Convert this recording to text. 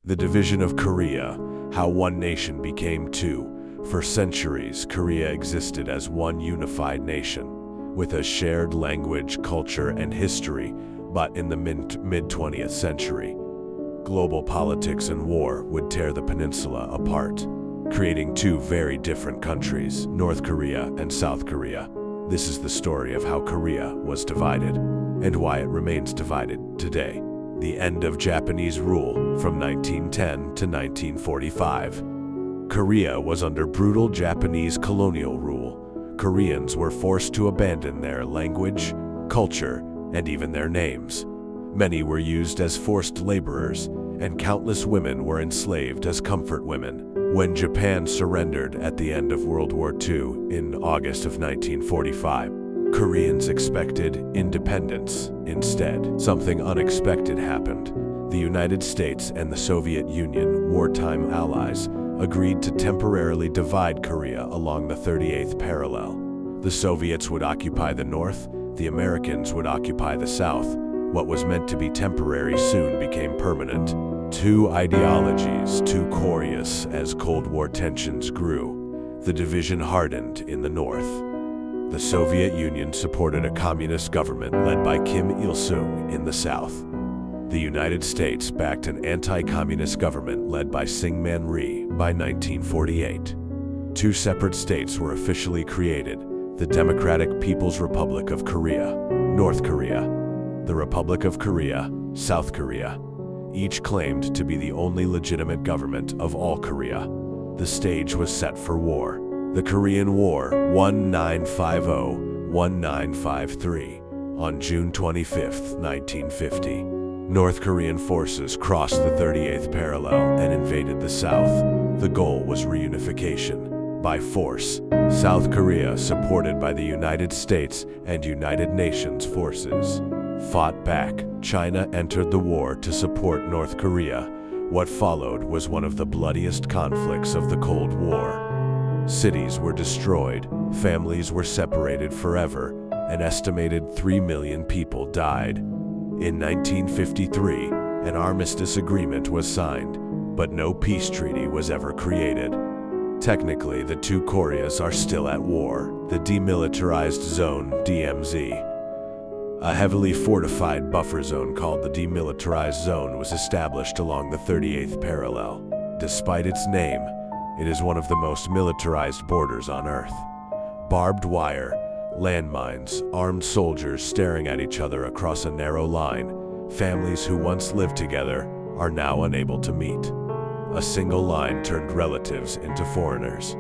The division of Korea, how one nation became two. For centuries, Korea existed as one unified nation, with a shared language, culture, and history, but in the mid-20th century, global politics and war would tear the peninsula apart, creating two very different countries, North Korea and South Korea. This is the story of how Korea was divided, and why it remains divided today. The end of Japanese rule from 1910 to 1945. Korea was under brutal Japanese colonial rule. Koreans were forced to abandon their language, culture, and even their names. Many were used as forced laborers, and countless women were enslaved as comfort women. When Japan surrendered at the end of World War II in August of 1945, Koreans expected independence. Instead, something unexpected happened. The United States and the Soviet Union, wartime allies, agreed to temporarily divide Korea along the 38th parallel. The Soviets would occupy the north, the Americans would occupy the south. What was meant to be temporary soon became permanent. Two ideologies, two Koreas as Cold War tensions grew. The division hardened in the north. The Soviet Union supported a communist government led by Kim Il-sung in the south. The United States backed an anti-communist government led by Syngman Rhee by 1948. Two separate states were officially created: the Democratic People's Republic of Korea, North Korea, the Republic of Korea, South Korea. Each claimed to be the only legitimate government of all Korea. The stage was set for war. The Korean War, 1950-1953, on June 25, 1950. North Korean forces crossed the 38th parallel and invaded the south. The goal was reunification by force. South Korea, supported by the United States and United Nations forces, fought back. China entered the war to support North Korea. What followed was one of the bloodiest conflicts of the Cold War. Cities were destroyed, families were separated forever, an estimated 3 million people died. In 1953, an armistice agreement was signed, but no peace treaty was ever created. Technically, the two Koreas are still at war. The Demilitarized Zone, DMZ, a heavily fortified buffer zone called the Demilitarized Zone, was established along the 38th parallel. Despite its name, it is one of the most militarized borders on Earth. Barbed wire, landmines, armed soldiers staring at each other across a narrow line. Families who once lived together are now unable to meet. A single line turned relatives into foreigners.